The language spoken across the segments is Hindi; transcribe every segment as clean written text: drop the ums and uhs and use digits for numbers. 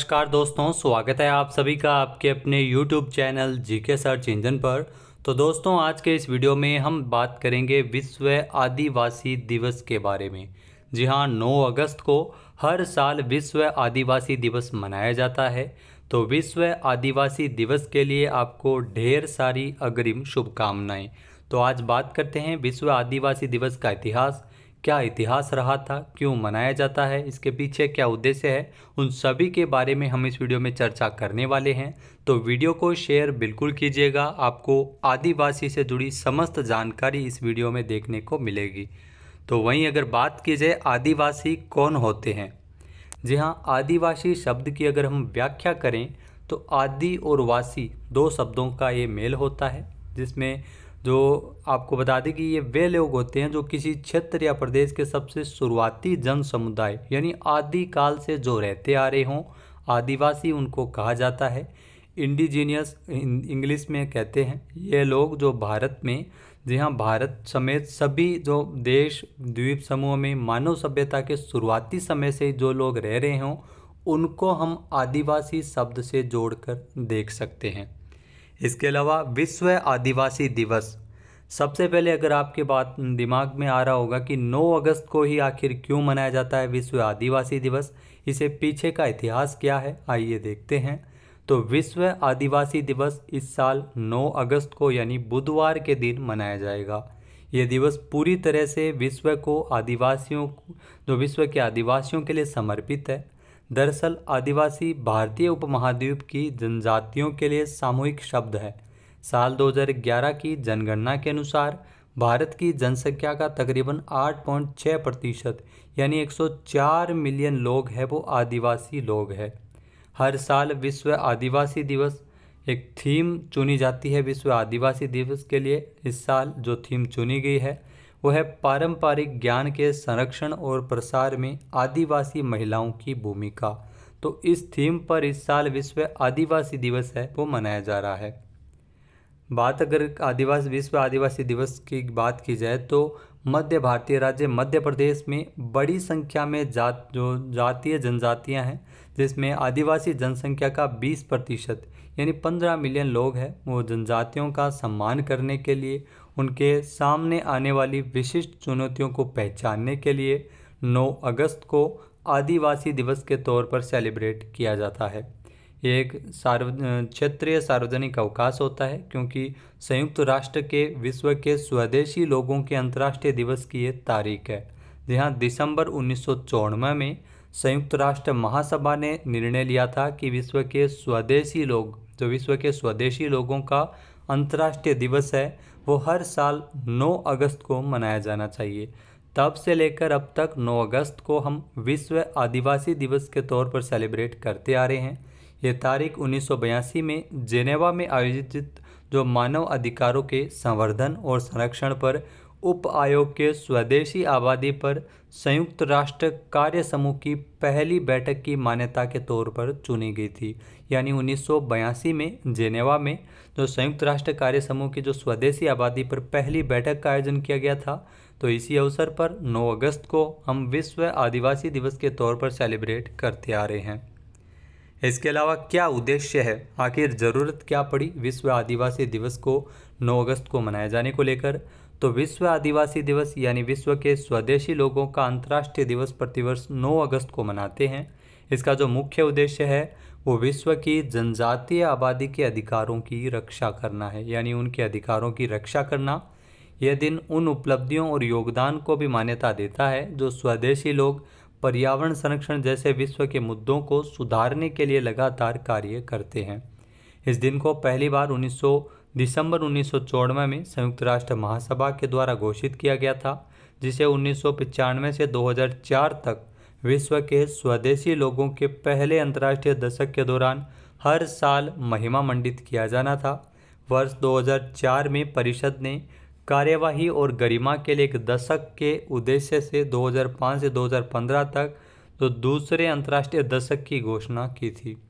नमस्कार दोस्तों, स्वागत है आप सभी का आपके अपने YouTube channel GK search engine पर। तो दोस्तों, आज के इस वीडियो में हम बात करेंगे विश्व आदिवासी दिवस के बारे में। जी हाँ, 9 अगस्त को हर साल विश्व आदिवासी दिवस मनाया जाता है। तो विश्व आदिवासी दिवस के लिए आपको ढेर सारी अग्रिम शुभकामनाएं। तो आज बात करते हैं विश्व आदिवासी दिवस का इतिहास। क्या इतिहास रहा था, क्यों मनाया जाता है, इसके पीछे क्या उद्देश्य है, उन सभी के बारे में हम इस वीडियो में चर्चा करने वाले हैं। तो वीडियो को शेयर बिल्कुल कीजिएगा, आपको आदिवासी से जुड़ी समस्त जानकारी इस वीडियो में देखने को मिलेगी। तो वहीं अगर बात की जाए आदिवासी कौन होते हैं। जी हाँ, आदिवासी शब्द की अगर हम व्याख्या करें तो आदि और वासी दो शब्दों का ये मेल होता है, जिसमें जो आपको बता दें कि ये वे लोग होते हैं जो किसी क्षेत्र या प्रदेश के सबसे शुरुआती जन समुदाय यानी आदि काल से जो रहते आ रहे हों, आदिवासी उनको कहा जाता है। इंडिजीनियस इंग्लिश में कहते हैं ये लोग जो भारत में, जी हाँ, भारत समेत सभी जो देश द्वीप समूह में मानव सभ्यता के शुरुआती समय से जो लोग रह रहे हों, उनको हम आदिवासी शब्द से जोड़कर देख सकते हैं। इसके अलावा विश्व आदिवासी दिवस, सबसे पहले अगर आपके बात दिमाग में आ रहा होगा कि 9 अगस्त को ही आखिर क्यों मनाया जाता है विश्व आदिवासी दिवस, इसे पीछे का इतिहास क्या है, आइए देखते हैं। तो विश्व आदिवासी दिवस इस साल 9 अगस्त को यानी बुधवार के दिन मनाया जाएगा। ये दिवस पूरी तरह से विश्व के आदिवासियों के लिए समर्पित है। दरअसल आदिवासी भारतीय उपमहाद्वीप की जनजातियों के लिए सामूहिक शब्द है। साल 2011 की जनगणना के अनुसार भारत की जनसंख्या का तकरीबन 8.6% यानी 104 मिलियन लोग हैं वो आदिवासी लोग हैं। हर साल विश्व आदिवासी दिवस एक थीम चुनी जाती है विश्व आदिवासी दिवस के लिए। इस साल जो थीम चुनी गई है वो है पारंपरिक ज्ञान के संरक्षण और प्रसार में आदिवासी महिलाओं की भूमिका। तो इस थीम पर इस साल विश्व आदिवासी दिवस है वो मनाया जा रहा है। बात अगर विश्व आदिवासी दिवस की बात की जाए तो मध्य भारतीय राज्य मध्य प्रदेश में बड़ी संख्या में जातीय जनजातियां हैं, जिसमें आदिवासी जनसंख्या का 20% यानी 15 मिलियन लोग हैं। वो जनजातियों का सम्मान करने के लिए, उनके सामने आने वाली विशिष्ट चुनौतियों को पहचानने के लिए 9 अगस्त को आदिवासी दिवस के तौर पर सेलिब्रेट किया जाता है। ये एक क्षेत्रीय सार्वजनिक अवकाश होता है, क्योंकि संयुक्त राष्ट्र के विश्व के स्वदेशी लोगों के अंतर्राष्ट्रीय दिवस की ये तारीख है। जहाँ दिसंबर 1994 में संयुक्त राष्ट्र महासभा ने निर्णय लिया था कि विश्व के स्वदेशी लोगों का अंतर्राष्ट्रीय दिवस है वो हर साल 9 अगस्त को मनाया जाना चाहिए। तब से लेकर अब तक 9 अगस्त को हम विश्व आदिवासी दिवस के तौर पर सेलिब्रेट करते आ रहे हैं। ये तारीख 1982 में जेनेवा में आयोजित जो मानव अधिकारों के संवर्धन और संरक्षण पर उप आयोग के स्वदेशी आबादी पर संयुक्त राष्ट्र कार्य समूह की पहली बैठक की मान्यता के तौर पर चुनी गई थी। यानी 1982 में जेनेवा में जो संयुक्त राष्ट्र कार्य समूह की जो स्वदेशी आबादी पर पहली बैठक का आयोजन किया गया था। तो इसी अवसर पर 9 अगस्त को हम विश्व आदिवासी दिवस के तौर पर सेलिब्रेट करते आ रहे हैं। इसके अलावा क्या उद्देश्य है, आखिर ज़रूरत क्या पड़ी विश्व आदिवासी दिवस को 9 अगस्त को मनाए जाने को लेकर। तो विश्व आदिवासी दिवस यानी विश्व के स्वदेशी लोगों का अंतर्राष्ट्रीय दिवस प्रतिवर्ष 9 अगस्त को मनाते हैं। इसका जो मुख्य उद्देश्य है वो विश्व की जनजातीय आबादी के अधिकारों की रक्षा करना है, यानी उनके अधिकारों की रक्षा करना। यह दिन उन उपलब्धियों और योगदान को भी मान्यता देता है जो स्वदेशी लोग पर्यावरण संरक्षण जैसे विश्व के मुद्दों को सुधारने के लिए लगातार कार्य करते हैं। इस दिन को पहली बार दिसंबर 1994 में संयुक्त राष्ट्र महासभा के द्वारा घोषित किया गया था, जिसे 1995 से 2004 तक विश्व के स्वदेशी लोगों के पहले अंतर्राष्ट्रीय दशक के दौरान हर साल महिमा मंडित किया जाना था। वर्ष 2004 में परिषद ने कार्यवाही और गरिमा के लिए एक दशक के उद्देश्य से 2005 से 2015 तक तो दूसरे अंतर्राष्ट्रीय दशक की घोषणा की थी।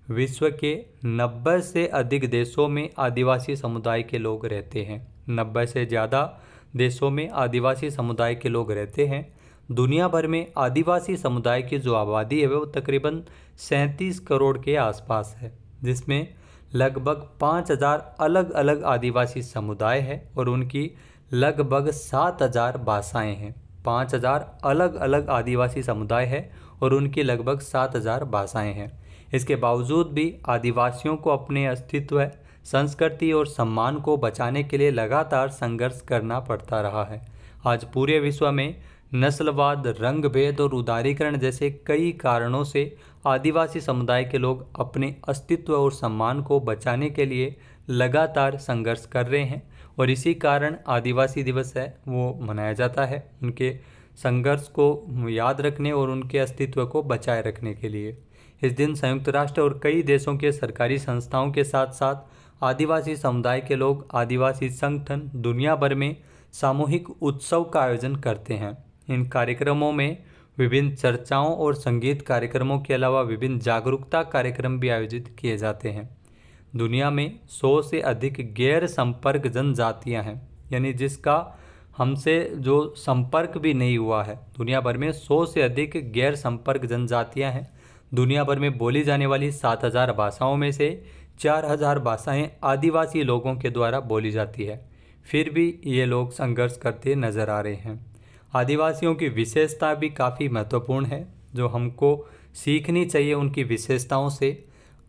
विश्व के 90 से अधिक देशों में आदिवासी समुदाय के लोग रहते हैं। 90 से ज़्यादा देशों में आदिवासी समुदाय के लोग रहते हैं। दुनिया भर में आदिवासी समुदाय की जो आबादी है वो तकरीबन 37 करोड़ के आसपास है, जिसमें लगभग 5000 अलग अलग आदिवासी समुदाय हैं और उनकी लगभग 7000 भाषाएं हैं। 5000 अलग अलग आदिवासी समुदाय है और उनकी लगभग 7000 भाषाएं हैं। इसके बावजूद भी आदिवासियों को अपने अस्तित्व, संस्कृति और सम्मान को बचाने के लिए लगातार संघर्ष करना पड़ता रहा है। आज पूरे विश्व में नस्लवाद, रंग भेद और उदारीकरण जैसे कई कारणों से आदिवासी समुदाय के लोग अपने अस्तित्व और सम्मान को बचाने के लिए लगातार संघर्ष कर रहे हैं और इसी कारण आदिवासी दिवस है वो मनाया जाता है, उनके संघर्ष को याद रखने और उनके अस्तित्व को बचाए रखने के लिए। इस दिन संयुक्त राष्ट्र और कई देशों के सरकारी संस्थाओं के साथ साथ आदिवासी समुदाय के लोग, आदिवासी संगठन दुनिया भर में सामूहिक उत्सव का आयोजन करते हैं। इन कार्यक्रमों में विभिन्न चर्चाओं और संगीत कार्यक्रमों के अलावा विभिन्न जागरूकता कार्यक्रम भी आयोजित किए जाते हैं। दुनिया में 100 से अधिक गैर संपर्क जनजातियां हैं, यानी जिसका हमसे जो संपर्क भी नहीं हुआ है। दुनिया भर में 100 से अधिक गैर संपर्क जनजातियां हैं। दुनिया भर में बोली जाने वाली 7000 भाषाओं में से 4000 भाषाएं आदिवासी लोगों के द्वारा बोली जाती है। फिर भी ये लोग संघर्ष करते नजर आ रहे हैं। आदिवासियों की विशेषता भी काफ़ी महत्वपूर्ण है जो हमको सीखनी चाहिए उनकी विशेषताओं से।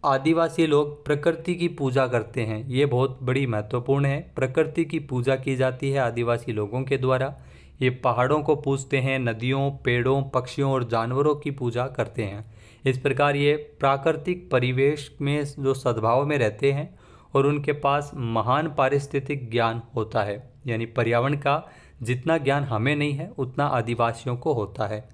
आदिवासी लोग प्रकृति की पूजा करते हैं, ये बहुत बड़ी महत्वपूर्ण है। प्रकृति की पूजा की जाती है आदिवासी लोगों के द्वारा। ये पहाड़ों को पूजते हैं, नदियों, पेड़ों, पक्षियों और जानवरों की पूजा करते हैं। इस प्रकार ये प्राकृतिक परिवेश में जो सद्भाव में रहते हैं और उनके पास महान पारिस्थितिक ज्ञान होता है, यानी पर्यावरण का जितना ज्ञान हमें नहीं है उतना आदिवासियों को होता है।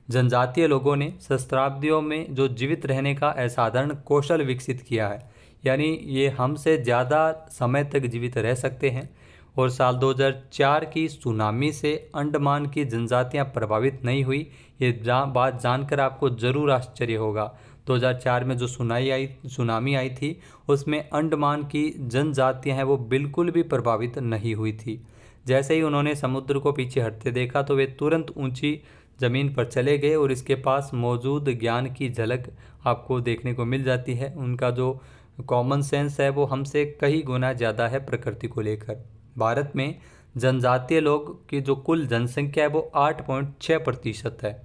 जनजातीय लोगों ने सहस्त्राब्दियों में जो जीवित रहने का असाधारण कौशल विकसित किया है, यानी ये हमसे ज़्यादा समय तक जीवित रह सकते हैं। और साल 2004 की सुनामी से अंडमान की जनजातियां प्रभावित नहीं हुई, ये बात जानकर आपको ज़रूर आश्चर्य होगा। 2004 में जो सुनामी आई थी उसमें अंडमान की जनजातियां हैं वो बिल्कुल भी प्रभावित नहीं हुई थी। जैसे ही उन्होंने समुद्र को पीछे हटते देखा तो वे तुरंत ऊंची ज़मीन पर चले गए और इसके पास मौजूद ज्ञान की झलक आपको देखने को मिल जाती है। उनका जो कॉमन सेंस है वो हमसे कई गुना ज़्यादा है प्रकृति को लेकर। भारत में जनजातीय लोग की जो कुल जनसंख्या है वो 8.6% है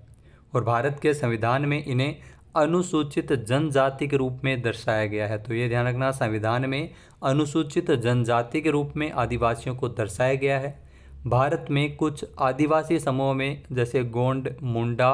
और भारत के संविधान में इन्हें अनुसूचित जनजाति के रूप में दर्शाया गया है। तो ये ध्यान रखना, संविधान में अनुसूचित जनजाति के रूप में आदिवासियों को दर्शाया गया है। भारत में कुछ आदिवासी समूह में जैसे गोंड, मुंडा,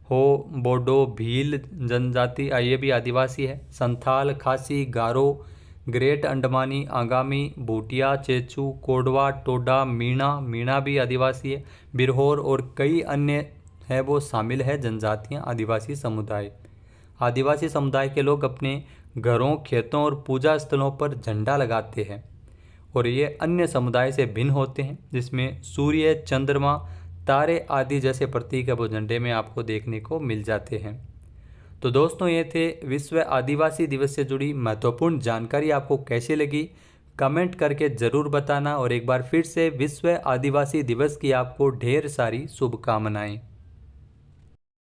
हो, बोडो, भील जनजाति ये भी आदिवासी है। संथाल, खासी, गारो, ग्रेट अंडमानी, आगामी, भूटिया, चेचू, कोडवा, टोडा, मीणा भी आदिवासी है। बिरहोर और कई अन्य है वो शामिल है जनजातियाँ आदिवासी समुदाय। आदिवासी समुदाय के लोग अपने घरों, खेतों और पूजा स्थलों पर झंडा लगाते हैं और ये अन्य समुदाय से भिन्न होते हैं, जिसमें सूर्य, चंद्रमा, तारे आदि जैसे प्रतीक वो झंडे में आपको देखने को मिल जाते हैं। तो दोस्तों ये थे विश्व आदिवासी दिवस से जुड़ी महत्वपूर्ण जानकारी। आपको कैसी लगी कमेंट करके ज़रूर बताना और एक बार फिर से विश्व आदिवासी दिवस की आपको ढेर सारी शुभकामनाएं।